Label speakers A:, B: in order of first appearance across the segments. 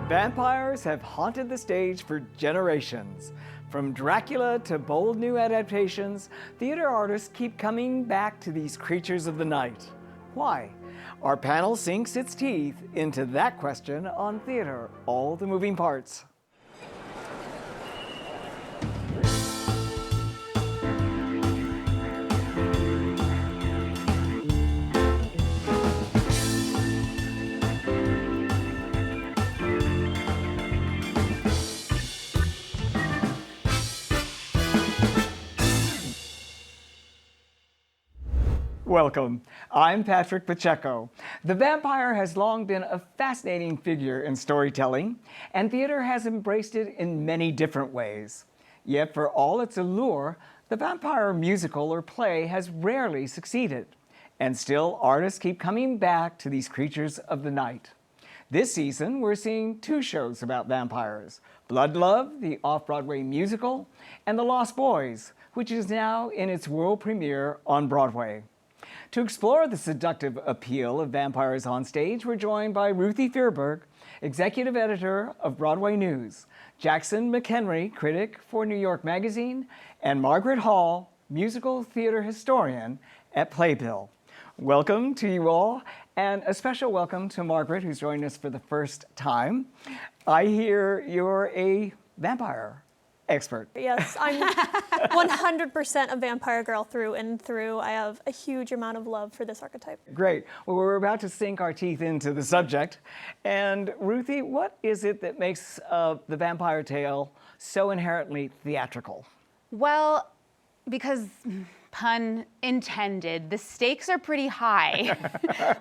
A: Vampires have haunted the stage for generations. From Dracula to bold new adaptations, theater artists keep coming back to these creatures of the night. Why? Our panel sinks its teeth into that question on Theater, All the Moving Parts. Welcome. I'm Patrick Pacheco. The vampire has long been a fascinating figure in storytelling, and theater has embraced it in many different ways. Yet for all its allure, the vampire musical or play has rarely succeeded. And still, artists keep coming back to these creatures of the night. This season, we're seeing two shows about vampires: Blood Love, the off-Broadway musical, and The Lost Boys, which is now in its world premiere on Broadway. To explore the seductive appeal of vampires on stage, we're joined by Ruthie Fierberg, executive editor of Broadway News, Jackson McHenry, critic for New York Magazine, and Margaret Hall, musical theater historian at Playbill. Welcome to you all, and a special welcome to Margaret, who's joining us for the first time. I hear you're a vampire expert.
B: Yes, I'm 100% a vampire girl through and through. I have a huge amount of love for this archetype.
A: Great. Well, we're about to sink our teeth into the subject. And Ruthie, what is it that makes the vampire tale so inherently theatrical?
C: Well, because, pun intended, the stakes are pretty high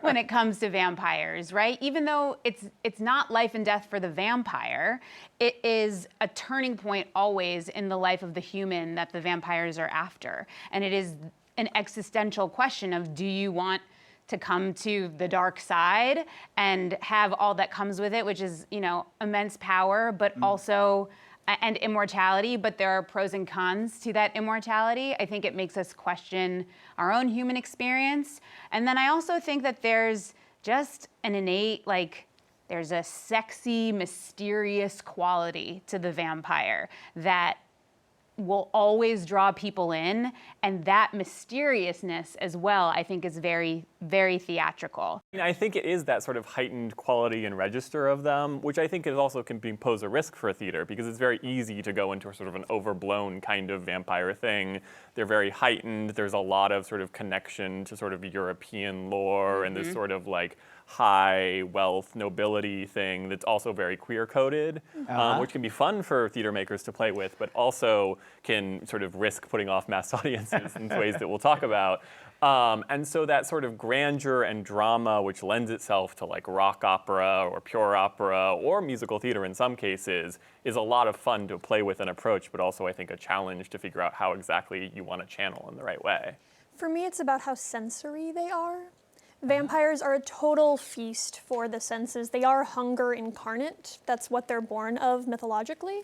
C: when it comes to vampires, right? Even though it's not life and death for the vampire, it is a turning point always in the life of the human that the vampires are after. And it is an existential question of, do you want to come to the dark side and have all that comes with it, which is, immense power, but also and immortality, but there are pros and cons to that immortality. I think it makes us question our own human experience. And then I also think that there's just an innate, there's a sexy, mysterious quality to the vampire that will always draw people in, and that mysteriousness as well, I think, is very, very theatrical.
D: I think it is that sort of heightened quality and register of them, which I think is also can pose a risk for a theater, because it's very easy to go into a sort of an overblown kind of vampire thing. They're very heightened. There's a lot of sort of connection to sort of European lore and this sort of high wealth nobility thing that's also very queer-coded, which can be fun for theater makers to play with, but also can sort of risk putting off mass audiences in ways that we'll talk about. And so that sort of grandeur and drama, which lends itself to rock opera or pure opera or musical theater in some cases, is a lot of fun to play with and approach, but also I think a challenge to figure out how exactly you want to channel in the right way.
B: For me, it's about how sensory they are. Vampires are a total feast for the senses. They are hunger incarnate. That's what they're born of mythologically.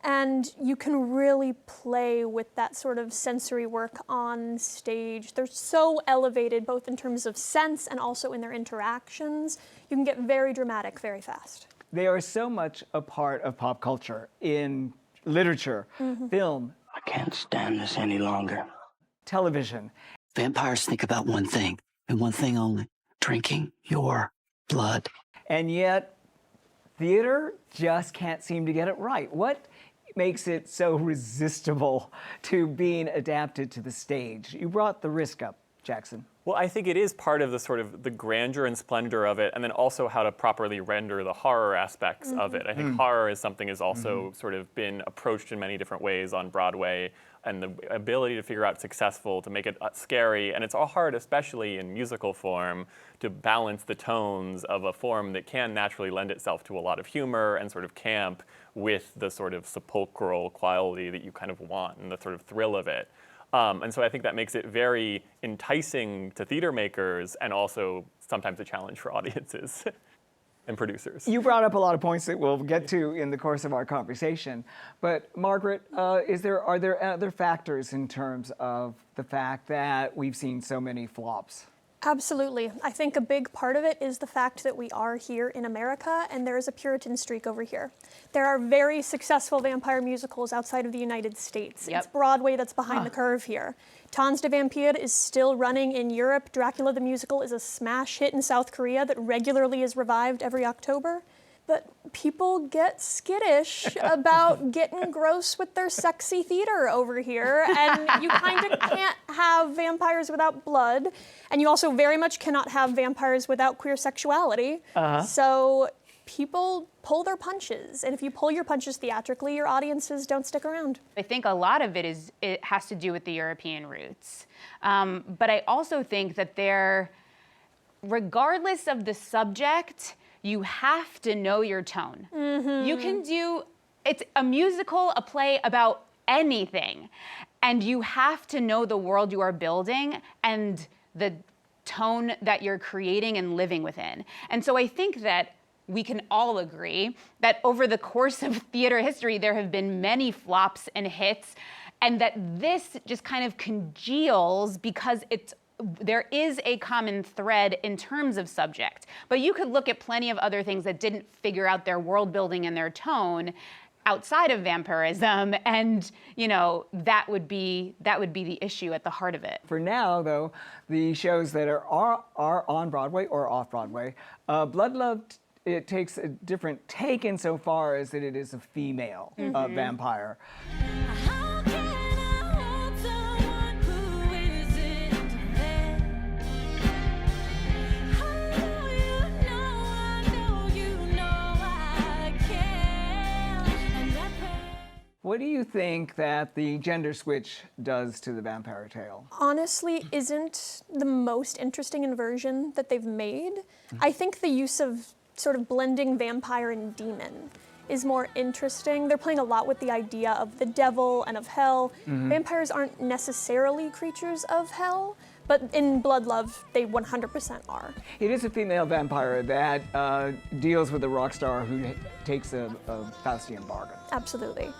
B: And you can really play with that sort of sensory work on stage. They're so elevated, both in terms of sense and also in their interactions. You can get very dramatic very fast.
A: They are so much a part of pop culture, in literature, film.
E: I can't stand this any longer.
A: Television.
E: Vampires think about one thing, and one thing only: drinking your blood.
A: And yet, theater just can't seem to get it right. What makes it so resistible to being adapted to the stage? You brought the risk up, Jackson.
D: Well, I think it is part of the sort of the grandeur and splendor of it, and then also how to properly render the horror aspects of it. I think horror is something has also sort of been approached in many different ways on Broadway, and the ability to figure out successful, to make it scary. And it's all hard, especially in musical form, to balance the tones of a form that can naturally lend itself to a lot of humor and sort of camp with the sort of sepulchral quality that you kind of want and the sort of thrill of it. And so I think that makes it very enticing to theater makers and also sometimes a challenge for audiences and producers.
A: You brought up a lot of points that we'll get to in the course of our conversation. But Margaret, are there other factors in terms of the fact that we've seen so many flops?
B: Absolutely. I think a big part of it is the fact that we are here in America and there is a Puritan streak over here. There are very successful vampire musicals outside of the United States.
C: Yep.
B: It's Broadway that's behind the curve here. Tanz de Vampire is still running in Europe. Dracula the musical is a smash hit in South Korea that regularly is revived every October. But people get skittish about getting gross with their sexy theater over here, and you kind of can't have vampires without blood, and you also very much cannot have vampires without queer sexuality. So people pull their punches, and if you pull your punches theatrically, your audiences don't stick around.
C: I think a lot of it has to do with the European roots. But I also think that regardless of the subject, you have to know your tone. You can it's a musical, a play about anything, and you have to know the world you are building and the tone that you're creating and living within. And so I think that we can all agree that over the course of theater history, there have been many flops and hits, and that this just kind of congeals because there is a common thread in terms of subject. But you could look at plenty of other things that didn't figure out their world building and their tone outside of vampirism, and that would be the issue at the heart of it.
A: For now, though, the shows that are on Broadway or off Broadway, Blood Love, it takes a different take insofar as that it is a female vampire. What do you think that the gender switch does to the vampire tale?
B: Honestly, isn't the most interesting inversion that they've made. I think the use of sort of blending vampire and demon is more interesting. They're playing a lot with the idea of the devil and of hell. Vampires aren't necessarily creatures of hell, but in Blood Love, they 100% are.
A: It is a female vampire that deals with a rock star who takes a Faustian bargain.
B: Absolutely.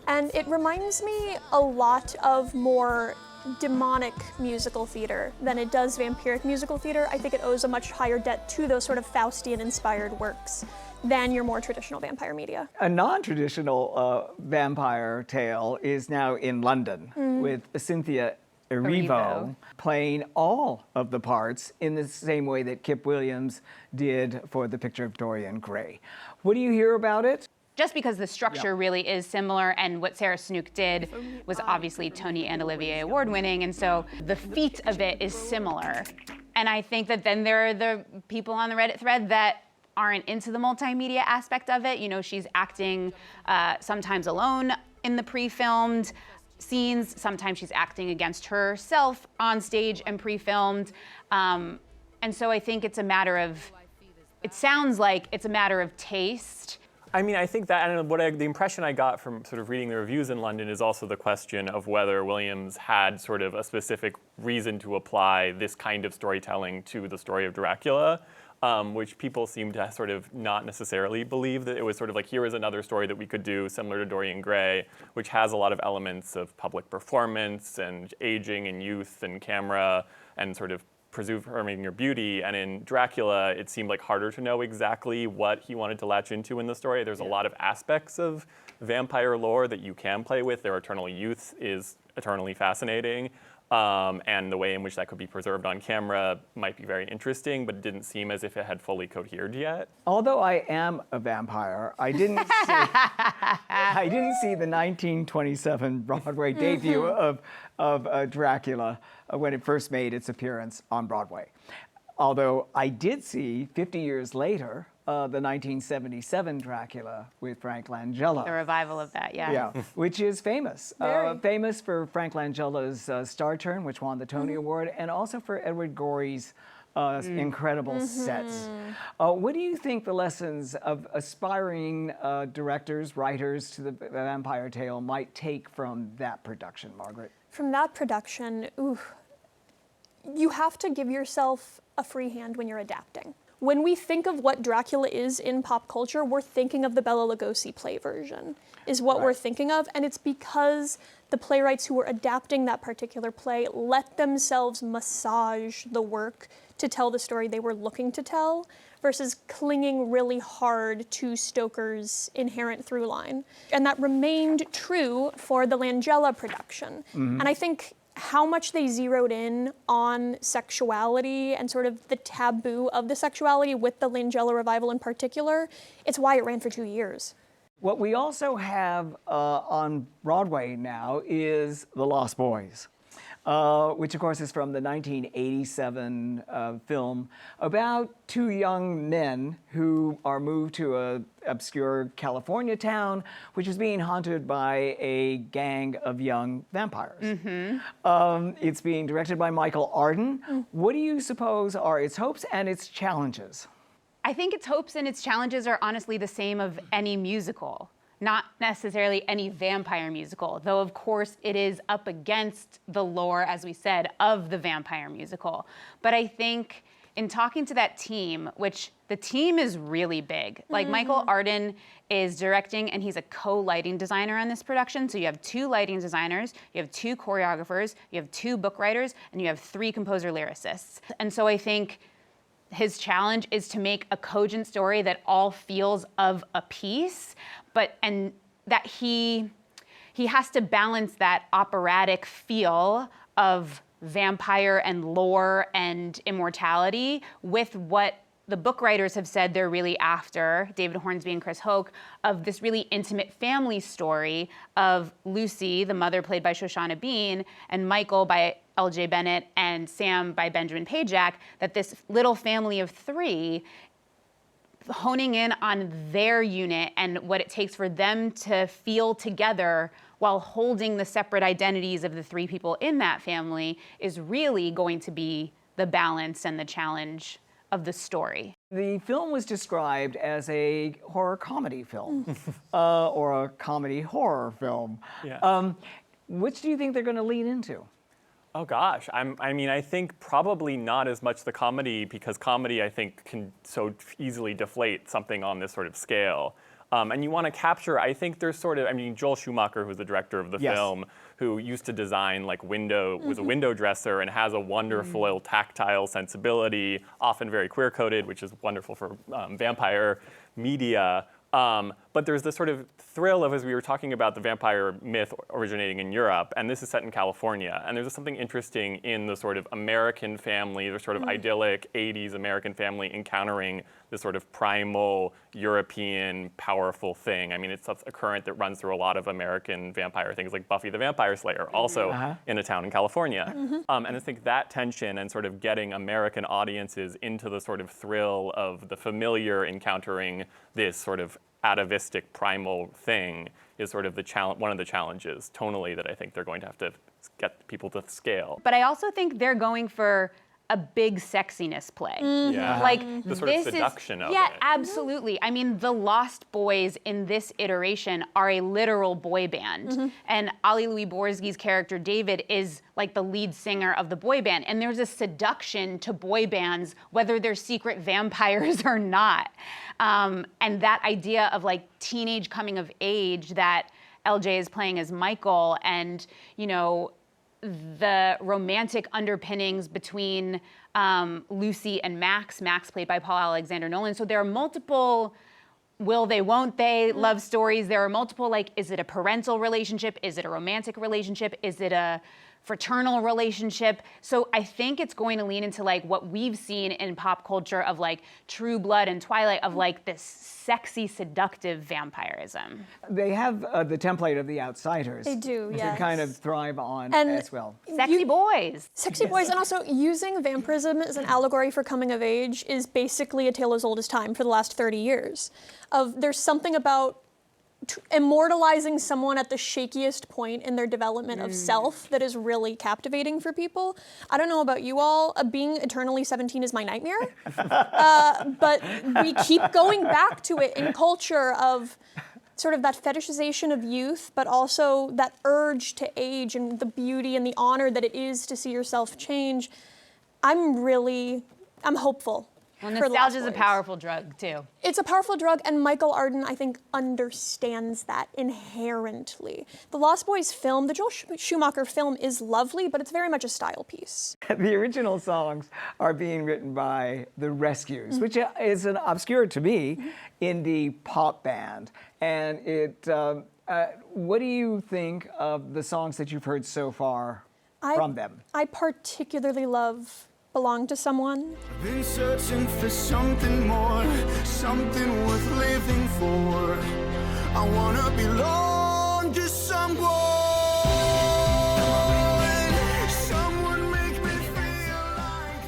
B: And it reminds me a lot of more demonic musical theater than it does vampiric musical theater. I think it owes a much higher debt to those sort of Faustian-inspired works than your more traditional vampire media.
A: A non-traditional vampire tale is now in London with Cynthia Erivo playing all of the parts in the same way that Kip Williams did for The Picture of Dorian Gray. What do you hear about it?
C: Just because the structure really is similar, and what Sarah Snook did was obviously Tony and Olivier Award winning, and so the feat of it is similar. And I think that then there are the people on the Reddit thread that aren't into the multimedia aspect of it. She's acting sometimes alone in the pre-filmed scenes, sometimes she's acting against herself on stage and pre-filmed. And so I think it sounds like it's a matter of taste.
D: I mean, I think that, and the impression I got from sort of reading the reviews in London is also the question of whether Williams had sort of a specific reason to apply this kind of storytelling to the story of Dracula, which people seem to sort of not necessarily believe that it was sort of like, here is another story that we could do similar to Dorian Gray, which has a lot of elements of public performance and aging and youth and camera and sort of preserving your beauty. And in Dracula, it seemed like harder to know exactly what he wanted to latch into in the story. There's a lot of aspects of vampire lore that you can play with. Their eternal youth is eternally fascinating. And the way in which that could be preserved on camera might be very interesting, but it didn't seem as if it had fully cohered yet.
A: Although I am a vampire, I didn't see the 1927 Broadway debut of Dracula when it first made its appearance on Broadway. Although I did see 50 years later the 1977 Dracula with Frank Langella.
C: The revival of that, yeah.
A: Yeah, which is famous. Famous for Frank Langella's Star Turn, which won the Tony Award, and also for Edward Gorey's incredible sets. What do you think the lessons of aspiring directors, writers to the vampire tale might take from that production, Margaret?
B: From that production, you have to give yourself a free hand when you're adapting. When we think of what Dracula is in pop culture, we're thinking of the Bela Lugosi play version, is what we're thinking of, and it's because the playwrights who were adapting that particular play let themselves massage the work to tell the story they were looking to tell versus clinging really hard to Stoker's inherent through line. And that remained true for the Langella production. And I think how much they zeroed in on sexuality and sort of the taboo of the sexuality with the Langella revival in particular, it's why it ran for 2 years.
A: What we also have on Broadway now is The Lost Boys, which of course is from the 1987 film about two young men who are moved to an obscure California town, which is being haunted by a gang of young vampires. It's being directed by Michael Arden. What do you suppose are its hopes and its challenges?
C: I think its hopes and its challenges are honestly the same of any musical, not necessarily any vampire musical, though of course it is up against the lore, as we said, of the vampire musical. But I think in talking to that team, which the team is really big, like Michael Arden is directing and he's a co-lighting designer on this production. So you have 2 lighting designers, you have 2 choreographers, you have 2 book writers, and you have 3 composer lyricists. And so I think his challenge is to make a cogent story that all feels of a piece, and that he has to balance that operatic feel of vampire and lore and immortality with what the book writers have said they're really after, David Hornsby and Chris Hoke, of this really intimate family story of Lucy, the mother played by Shoshana Bean, and Michael by L.J. Bennett, and Sam by Benjamin Pajak, that this little family of 3, honing in on their unit and what it takes for them to feel together while holding the separate identities of the 3 people in that family is really going to be the balance and the challenge of the story.
A: The film was described as a horror comedy film, or a comedy horror film.
D: Yeah.
A: Which do you think they're going to lean into?
D: Oh gosh, I mean, I think probably not as much the comedy, because comedy, I think, can so easily deflate something on this sort of scale. And you want to capture, I think there's sort of, I mean, Joel Schumacher, who's the director of the film, who used to design like was a window dresser and has a wonderful tactile sensibility, often very queer-coded, which is wonderful for vampire media. But there's this sort of thrill of, as we were talking about, the vampire myth originating in Europe, and this is set in California. And there's something interesting in the sort of American family, the sort of idyllic 80s American family encountering this sort of primal European powerful thing. I mean, it's a current that runs through a lot of American vampire things, like Buffy the Vampire Slayer, also in a town in California. And I think that tension and sort of getting American audiences into the sort of thrill of the familiar encountering this sort of atavistic primal thing is sort of the one of the challenges tonally that I think they're going to have to get people to scale.
C: But I also think they're going for a big sexiness play.
D: Yeah.
C: Like
D: the sort of seduction of it.
C: Yeah, absolutely. I mean, the Lost Boys in this iteration are a literal boy band. And Ali Louis Borsky's character, David, is like the lead singer of the boy band. And there's a seduction to boy bands, whether they're secret vampires or not. And that idea of like teenage coming of age that LJ is playing as Michael, and, you know, the romantic underpinnings between Lucy and Max played by Paul Alexander Nolan. So there are multiple will they, won't they love stories. There are multiple, like, is it a parental relationship? Is it a romantic relationship? Is it a fraternal relationship? So I think it's going to lean into like what we've seen in pop culture of like True Blood and Twilight, of like this sexy, seductive vampirism.
A: They have the template of The Outsiders.
B: They do,
A: To
B: yes.
A: kind of thrive on
B: And
A: as well.
C: Sexy boys.
B: Sexy boys, and also using vampirism as an allegory for coming of age is basically a tale as old as time for the last 30 years. There's something about immortalizing someone at the shakiest point in their development of self that is really captivating for people. I don't know about you all, being eternally 17 is my nightmare, but we keep going back to it in culture of sort of that fetishization of youth, but also that urge to age and the beauty and the honor that it is to see yourself change. I'm hopeful
C: Well,
B: for
C: nostalgia is
B: Lost
C: a
B: Boys.
C: powerful drug, too.
B: It's a powerful drug, and Michael Arden, I think, understands that inherently. The Lost Boys film, the Joel Schumacher film, is lovely, but it's very much a style piece.
A: The original songs are being written by the Rescues, which is an obscure to me indie pop band. And what do you think of the songs that you've heard so far from them?
B: I particularly love Belong to Someone.
F: I've been searching for something more, something worth living for. I wanna belong to someone. Someone make me feel like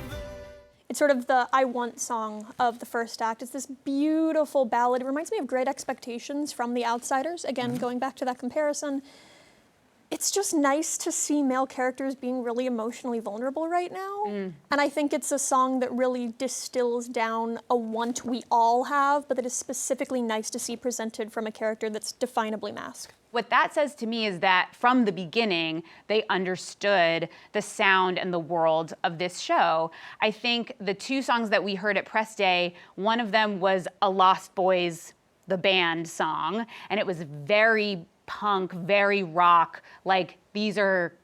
B: It's sort of the I Want song of the first act. It's this beautiful ballad. It reminds me of Great Expectations from The Outsiders. Again, going back to that comparison. It's just nice to see male characters being really emotionally vulnerable right now. And I think it's a song that really distills down a want we all have, but that is specifically nice to see presented from a character that's definably masked.
C: What that says to me is that from the beginning, they understood the sound and the world of this show. I think the two songs that we heard at press day, one of them was a Lost Boys, the band song, and it was very punk, very rock. Like, these are,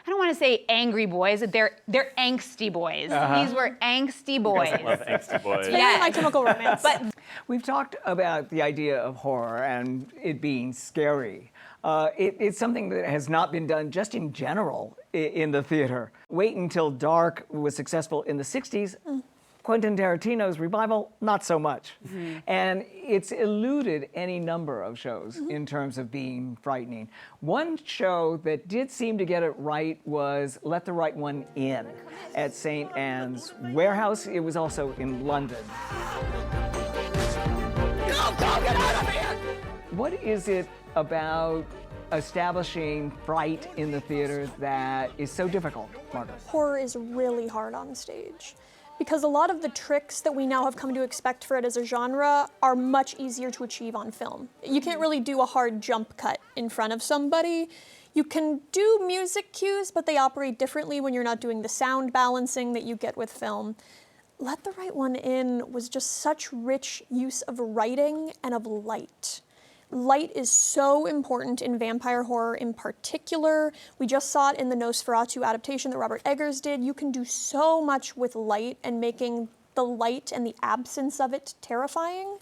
C: I don't want to say angry boys, they're angsty boys. These were angsty boys.
D: I love angsty boys.
B: Very My Chemical Romance.
C: But
A: We've talked about the idea of horror and it being scary. It's something that has not been done just in general in the theater. Wait Until Dark was successful in the 60s. Quentin Tarantino's revival, not so much. And it's eluded any number of shows in terms of being frightening. One show that did seem to get it right was Let the Right One In at St. Anne's Warehouse. It was also in London. Get out of here! What is it about establishing fright in the theater that is so difficult, Margaret?
B: Horror is really hard on stage, because a lot of the tricks that we now have come to expect for it as a genre are much easier to achieve on film. You can't really do a hard jump cut in front of somebody. You can do music cues, but they operate differently when you're not doing the sound balancing that you get with film. Let the Right One In was just such rich use of writing and of light. Light is so important in vampire horror in particular. We just saw it in the Nosferatu adaptation that Robert Eggers did. You can do so much with light and making the light and the absence of it terrifying.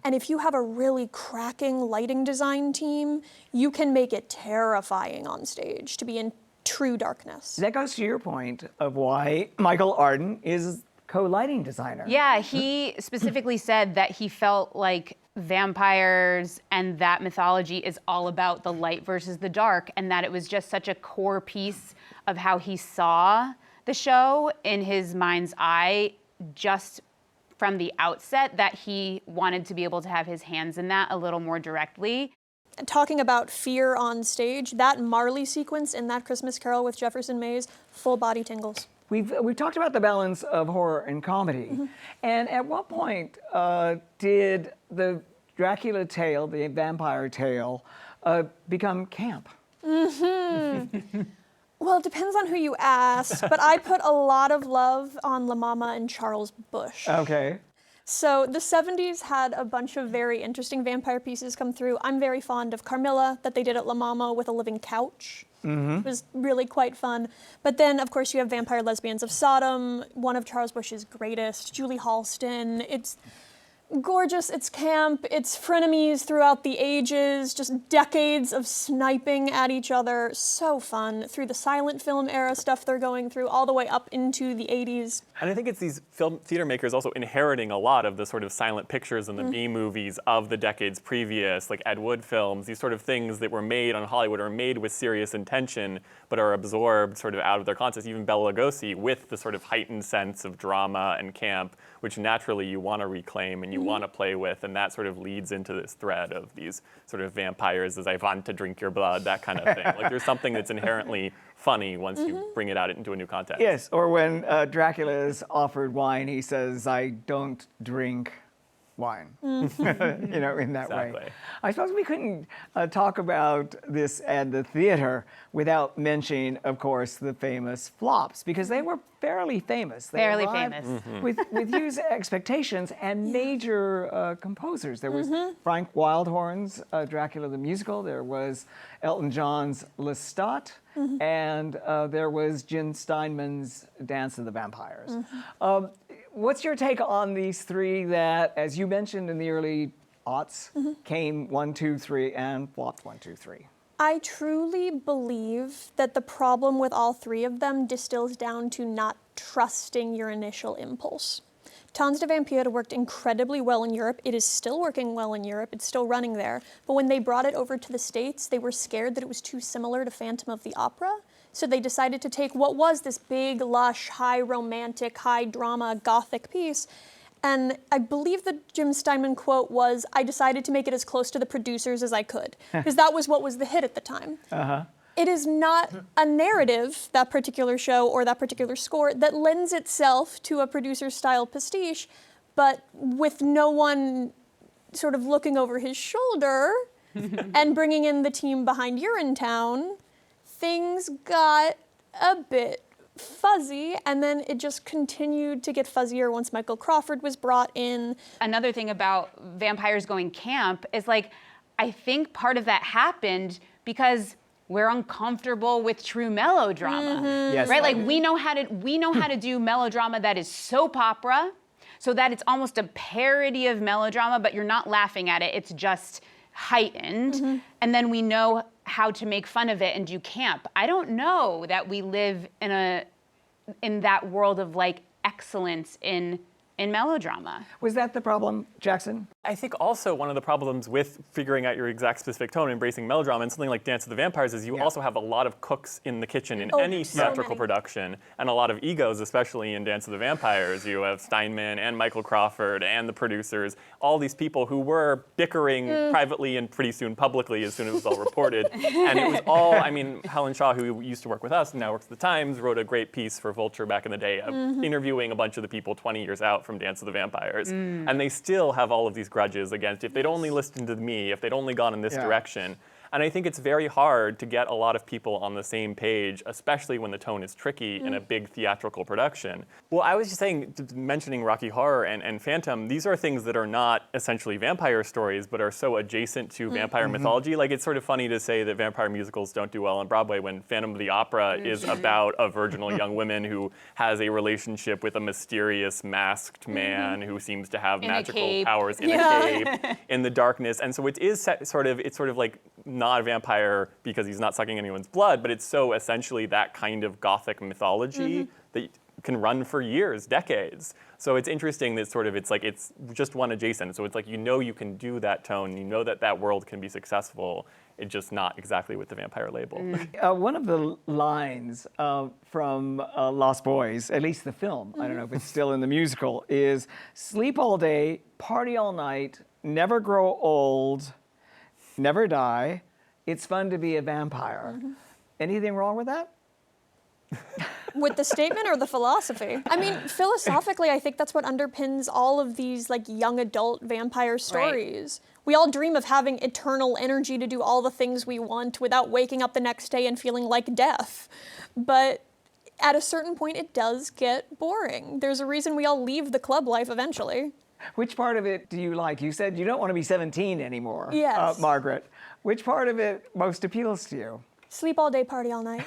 B: And if you have a really cracking lighting design team, you can make it terrifying on stage to be in true darkness.
A: That goes to your point of why Michael Arden is co-lighting designer.
C: yeah, he specifically said that he felt like vampires and that mythology is all about the light versus the dark, and that it was just such a core piece of how he saw the show in his mind's eye just from the outset, that he wanted to be able to have his hands in that a little more directly.
B: Talking about fear on stage, that Marley sequence in That Christmas Carol with Jefferson Mays, full body tingles.
A: We've talked about the balance of horror and comedy. And at what point did the Dracula tale, the vampire tale, become camp?
B: Well, it depends on who you ask, but I put a lot of love on La Mama and Charles Busch.
A: Okay.
B: So the 70s had a bunch of very interesting vampire pieces come through. I'm very fond of Carmilla, that they did at La Mama with a living couch. It was really quite fun. But then, of course, you have Vampire Lesbians of Sodom, one of Charles Busch's greatest, Julie Halston. It's gorgeous, it's camp, it's frenemies throughout the ages, just decades of sniping at each other. So fun. Through the silent film era stuff they're going through, all the way up into the 80s.
D: And I think it's these film theater makers also inheriting a lot of the sort of silent pictures and the B-movies of the decades previous, like Ed Wood films, these sort of things that were made on Hollywood are made with serious intention, but are absorbed sort of out of their context. Even Bela Lugosi with the sort of heightened sense of drama and camp, which naturally you want to reclaim and you want to play with, and that sort of leads into this thread of these sort of vampires as I want to drink your blood, that kind of thing. Like there's something that's inherently funny once you bring it out into a new context.
A: Yes, or when Dracula is offered wine, he says, "I don't drink wine, in that way.
D: Exactly.
A: I suppose we couldn't talk about this at the theater without mentioning, of course, the famous flops, because they were fairly famous. They
C: Fairly
A: arrived
C: famous.
A: with huge expectations and major composers. There was Frank Wildhorn's Dracula the Musical. There was Elton John's Lestat. And there was Jen Steinman's Dance of the Vampires. What's your take on these three that, as you mentioned in the early aughts, came 1, 2, 3 and flopped 1, 2, 3?
B: I truly believe that the problem with all three of them distills down to not trusting your initial impulse. Tanz de Vampire worked incredibly well in Europe. It is still working well in Europe. It's still running there. But when they brought it over to the States, they were scared that it was too similar to Phantom of the Opera. So they decided to take what was this big, lush, high romantic, high drama, gothic piece. And I believe the Jim Steinman quote was, "I decided to make it as close to the producers as I could," because that was what was the hit at the time. It is not a narrative, that particular show or that particular score, that lends itself to a producer-style pastiche, but with no one sort of looking over his shoulder and bringing in the team behind Urinetown, things got a bit fuzzy, and then it just continued to get fuzzier once Michael Crawford was brought in.
C: Another thing about vampires going camp is I think part of that happened because we're uncomfortable with true melodrama,
A: Yes.
C: right? We know how to do melodrama that is soap opera, so that it's almost a parody of melodrama, but you're not laughing at it. It's just heightened, and then we know how to make fun of it and do camp. I don't know that we live in that world of excellence in melodrama.
A: Was that the problem, Jackson?
D: I think also one of the problems with figuring out your exact specific tone, embracing melodrama, and something like Dance of the Vampires is you also have a lot of cooks in the kitchen in any
B: so
D: theatrical
B: many.
D: production, and a lot of egos, especially in Dance of the Vampires. You have Steinman and Michael Crawford and the producers, all these people who were bickering privately and pretty soon publicly as soon as it was all reported. And it was all, Helen Shaw, who used to work with us and now works at the Times, wrote a great piece for Vulture back in the day, interviewing a bunch of the people 20 years out from Dance of the Vampires. And they still have all of these grudges against, if they'd only listened to me, if they'd only gone in this direction. And I think it's very hard to get a lot of people on the same page, especially when the tone is tricky in a big theatrical production. Well, I was just saying, mentioning Rocky Horror and Phantom, these are things that are not essentially vampire stories, but are so adjacent to vampire mythology. It's sort of funny to say that vampire musicals don't do well on Broadway when Phantom of the Opera is about a virginal young woman who has a relationship with a mysterious masked man who seems to have magical powers in a cape in the darkness. And so it is sort of like not a vampire because he's not sucking anyone's blood, but it's so essentially that kind of gothic mythology that can run for years, decades. So it's interesting that it's just one adjacent. So it's you can do that tone, you know that world can be successful. It's just not exactly with the vampire label.
A: One of the lines from Lost Boys, at least the film, I don't know if it's still in the musical, is sleep all day, party all night, never grow old, never die. It's fun to be a vampire. Anything wrong with that?
B: With the statement or the philosophy? Philosophically, I think that's what underpins all of these young adult vampire stories. Right. We all dream of having eternal energy to do all the things we want without waking up the next day and feeling like death. But at a certain point, it does get boring. There's a reason we all leave the club life eventually.
A: Which part of it do you like? You said you don't want to be 17 anymore,
B: Yes.
A: Margaret. Which part of it most appeals to you?
B: Sleep all day, party all night.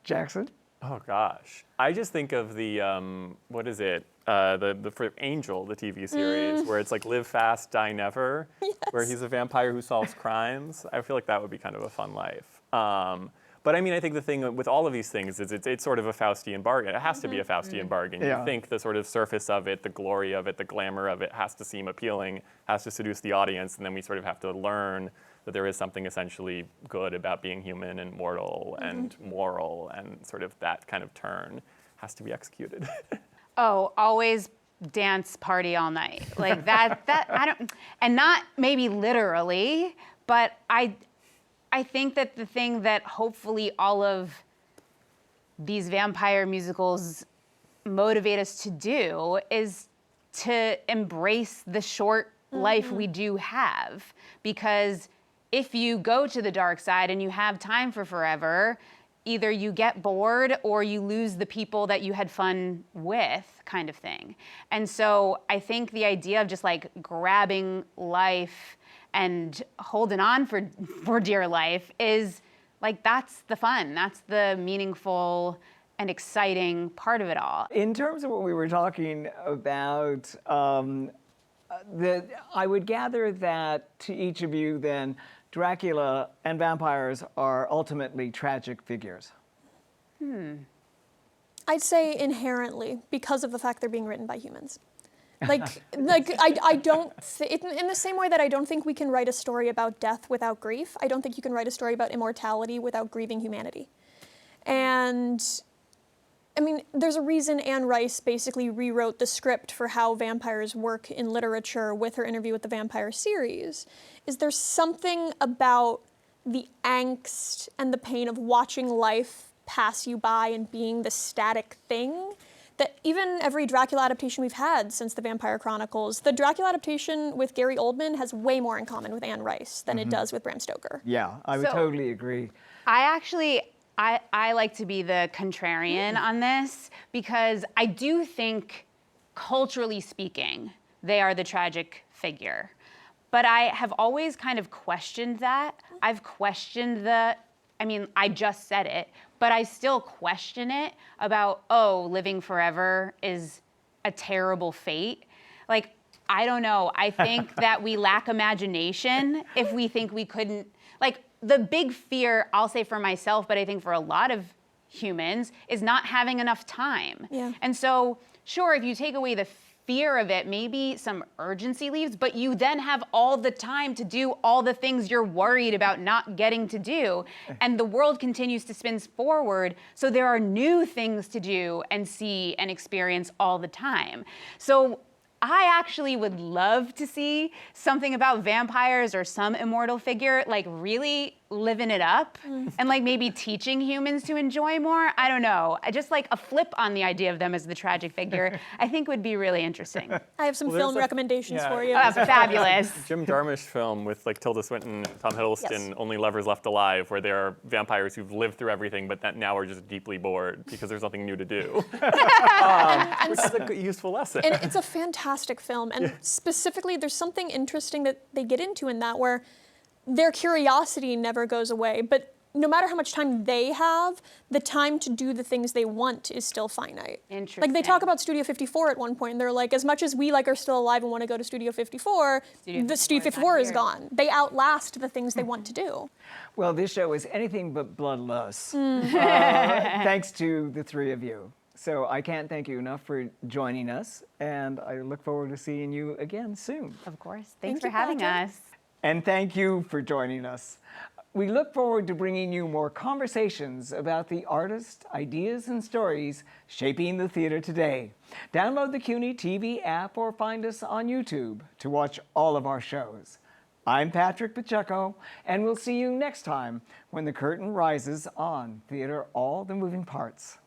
A: Jackson?
D: Oh gosh, I just think of the for Angel, the TV series, where it's Live Fast, Die Never, where he's a vampire who solves crimes. I feel like that would be kind of a fun life. But I think the thing with all of these things is it's sort of a Faustian bargain. It has to be a Faustian bargain.
A: Yeah.
D: You think the sort of surface of it, the glory of it, the glamour of it has to seem appealing, has to seduce the audience, and then we sort of have to learn that there is something essentially good about being human and mortal and moral, and sort of that kind of turn has to be executed.
C: Oh, always dance, party all night. That I don't, and not maybe literally, but I think that the thing that hopefully all of these vampire musicals motivate us to do is to embrace the short life we do have. Because if you go to the dark side and you have time for forever, either you get bored or you lose the people that you had fun with, kind of thing. And so I think the idea of just like grabbing life and holding on for dear life is like, that's the fun, that's the meaningful and exciting part of it all.
A: In terms of what we were talking about, I would gather that to each of you then, Dracula and vampires are ultimately tragic figures.
B: I'd say inherently, because of the fact they're being written by humans. I don't, in the same way that I don't think we can write a story about death without grief, I don't think you can write a story about immortality without grieving humanity. And I mean, there's a reason Anne Rice basically rewrote the script for how vampires work in literature with her Interview with the Vampire series, is there's something about the angst and the pain of watching life pass you by and being the static thing that even every Dracula adaptation we've had since the Vampire Chronicles, the Dracula adaptation with Gary Oldman has way more in common with Anne Rice than it does with Bram Stoker.
A: Yeah, I would totally agree.
C: I like to be the contrarian on this, because I do think, culturally speaking, they are the tragic figure. But I have always kind of questioned that. I've questioned I just said it, but I still question it about, living forever is a terrible fate. Like, I don't know. I think that we lack imagination if we think we couldn't, like, the big fear, I'll say for myself, but I think for a lot of humans, is not having enough time.
B: Yeah.
C: And so, sure, if you take away the fear of it, maybe some urgency leaves, but you then have all the time to do all the things you're worried about not getting to do. And the world continues to spin forward, so there are new things to do and see and experience all the time. So I actually would love to see something about vampires or some immortal figure like really living it up and like maybe teaching humans to enjoy more. I don't know. Just like a flip on the idea of them as the tragic figure, I think would be really interesting.
B: I have some film recommendations for you.
C: Oh, fabulous.
D: Jim Jarmusch film with like Tilda Swinton, Tom Hiddleston,
B: Yes.
D: Only Lovers Left Alive, where there are vampires who've lived through everything, but that now are just deeply bored because there's nothing new to do. Which is a good, useful lesson.
B: And it's a fantastic film. And specifically, there's something interesting that they get into in that where their curiosity never goes away. But no matter how much time they have, the time to do the things they want is still finite.
C: Interesting.
B: Like they talk about Studio 54 at one point, and they're like, as much as we like are still alive and want to go to Studio 54, the Studio 54 is gone. They outlast the things they want to do.
A: Well, this show is anything but bloodless, thanks to the three of you. So I can't thank you enough for joining us, and I look forward to seeing you again soon.
C: Of course. Thanks
B: Thank
C: for
B: you,
C: having
B: Patrick.
C: us.
A: And thank you for joining us. We look forward to bringing you more conversations about the artists, ideas, and stories shaping the theater today. Download the CUNY TV app or find us on YouTube to watch all of our shows. I'm Patrick Pacheco, and we'll see you next time when the curtain rises on Theater All the Moving Parts.